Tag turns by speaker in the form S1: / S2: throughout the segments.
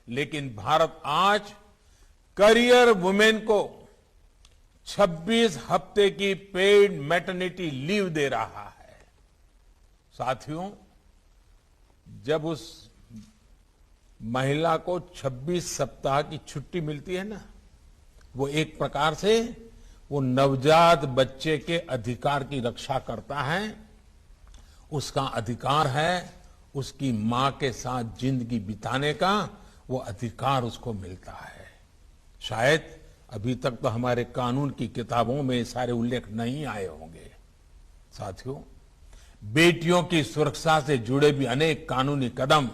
S1: लेकिन भारत आज career women को 26 हफ्ते की पेड मैटरनिटी लीव दे रहा है। साथियों, जब उस महिला को 26 सप्ताह की छुट्टी मिलती है ना, वो एक प्रकार से वो नवजात बच्चे के अधिकार की रक्षा करता है। उसका अधिकार है उसकी मां के साथ जिंदगी बिताने का, वो अधिकार उसको मिलता है। शायद अभी तक तो हमारे कानून की किताबों में सारे उल्लेख नहीं आए होंगे। साथियों, बेटियों की सुरक्षा से जुड़े भी अनेक कानूनी कदम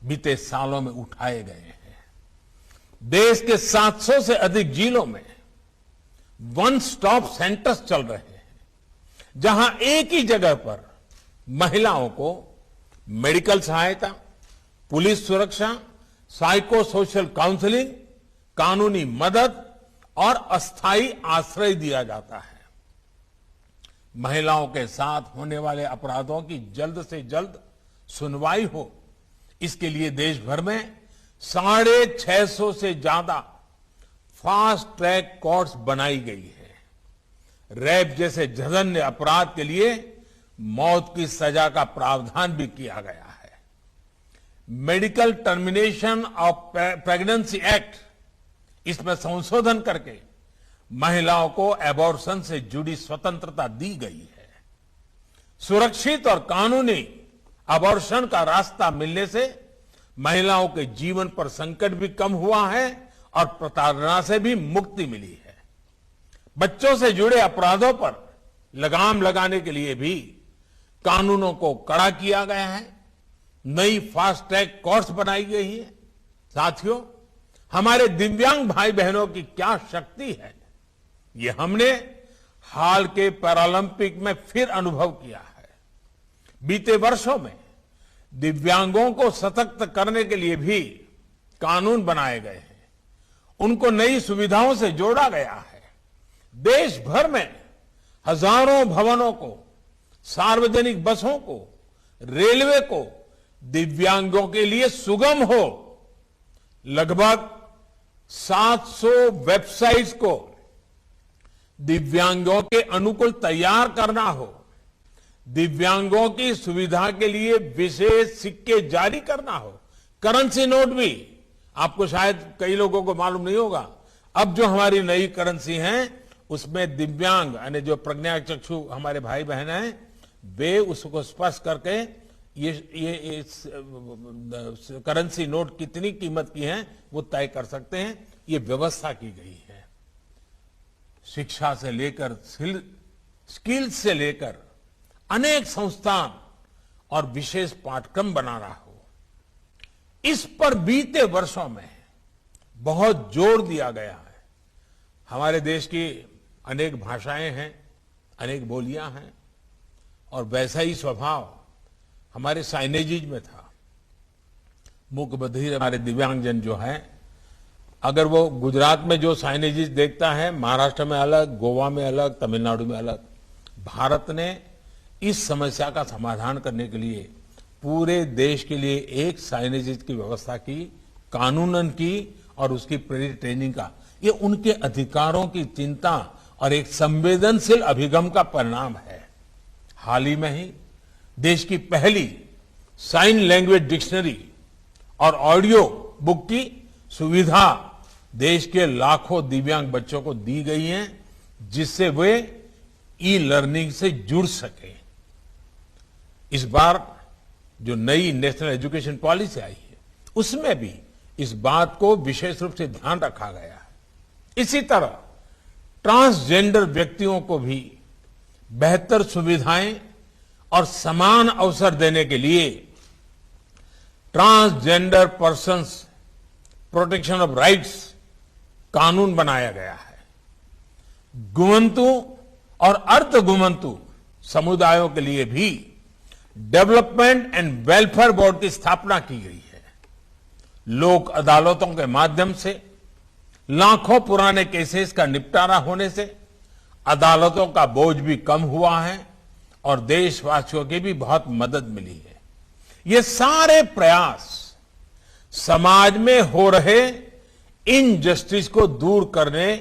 S1: बीते सालों में उठाए गए हैं। देश के 700 से अधिक जिलों में वन स्टॉप सेंटर्स चल रहे हैं, जहां एक ही जगह पर महिलाओं को मेडिकल सहायता, पुलिस सुरक्षा, साइको सोशल काउंसलिंग, कानूनी मदद और अस्थायी आश्रय दिया जाता है। महिलाओं के साथ होने वाले अपराधों की जल्द से जल्द सुनवाई हो, इसके लिए देश भर में 650 से ज्यादा फास्ट ट्रैक कोर्ट्स बनाई गई है। रेप जैसे जघन्य अपराध के लिए मौत की सजा का प्रावधान भी किया गया है। Medical termination of pregnancy act, इसमें संशोधन करके महिलाओं को एबॉर्शन से जुड़ी स्वतंत्रता दी गई है। सुरक्षित और कानूनी एबॉर्शन का रास्ता मिलने से महिलाओं के जीवन पर संकट भी कम हुआ है और प्रताड़ना से भी मुक्ति मिली है। बच्चों से जुड़े अपराधों पर लगाम लगाने के लिए भी कानूनों को कड़ा किया गया है। नई फास्ट ट्रैक कोर्ट्स बनाई गई है। साथियों, हमारे दिव्यांग भाई बहनों की क्या शक्ति है, ये हमने हाल के पैरालंपिक में फिर अनुभव किया है। बीते वर्षों में दिव्यांगों को सशक्त करने के लिए भी कानून बनाए गए हैं, उनको नई सुविधाओं से जोड़ा गया है। देश भर में हजारों भवनों को, सार्वजनिक बसों को, रेलवे को दिव्यांगों के लिए सुगम हो, लगभग 700 वेबसाइट्स को दिव्यांगों के अनुकूल तैयार करना हो, दिव्यांगों की सुविधा के लिए विशेष सिक्के जारी करना हो, करेंसी नोट भी। आपको शायद कई लोगों को मालूम नहीं होगा, अब जो हमारी नई करेंसी है उसमें दिव्यांग यानी जो प्रज्ञाचक्षु हमारे भाई बहन हैं, वे उसको स्पर्श करके ये करेंसी नोट कितनी कीमत की है वो तय कर सकते हैं। ये व्यवस्था की गई है। शिक्षा से लेकर स्किल्स से लेकर अनेक संस्थान और विशेष पाठ्यक्रम बनाना हो, इस पर बीते वर्षों में बहुत जोर दिया गया है। हमारे देश की अनेक भाषाएं हैं, अनेक बोलियां हैं, और वैसा ही स्वभाव हमारे साइनेजेज में था। मूक बधिर हमारे दिव्यांगजन जो है, अगर वो गुजरात में जो साइनेजेस देखता है, महाराष्ट्र में अलग, गोवा में अलग, तमिलनाडु में अलग। भारत ने इस समस्या का समाधान करने के लिए पूरे देश के लिए एक साइनेजेस की व्यवस्था की, कानूनन की और उसकी प्रेरित ट्रेनिंग का। ये उनके अधिकारों की चिंता और एक संवेदनशील अभिगम का परिणाम है। हाल ही में ही देश की पहली साइन लैंग्वेज डिक्शनरी और ऑडियो बुक की सुविधा देश के लाखों दिव्यांग बच्चों को दी गई है, जिससे वे ई लर्निंग से जुड़ सके। इस बार जो नई नेशनल एजुकेशन पॉलिसी आई है, उसमें भी इस बात को विशेष रूप से ध्यान रखा गया है। इसी तरह ट्रांसजेंडर व्यक्तियों को भी बेहतर सुविधाएं और समान अवसर देने के लिए transgender persons protection of rights कानून बनाया गया है। गुमंतु और अर्ध गुमंतु समुदायों के लिए भी डेवलपमेंट एंड वेलफेयर बोर्ड की स्थापना की गई है। लोक अदालतों के माध्यम से लाखों पुराने केसेस का निपटारा होने से अदालतों का बोझ भी कम हुआ है और देशवासियों की भी बहुत मदद मिली है। ये सारे प्रयास समाज में हो रहे इनजस्टिस को दूर करने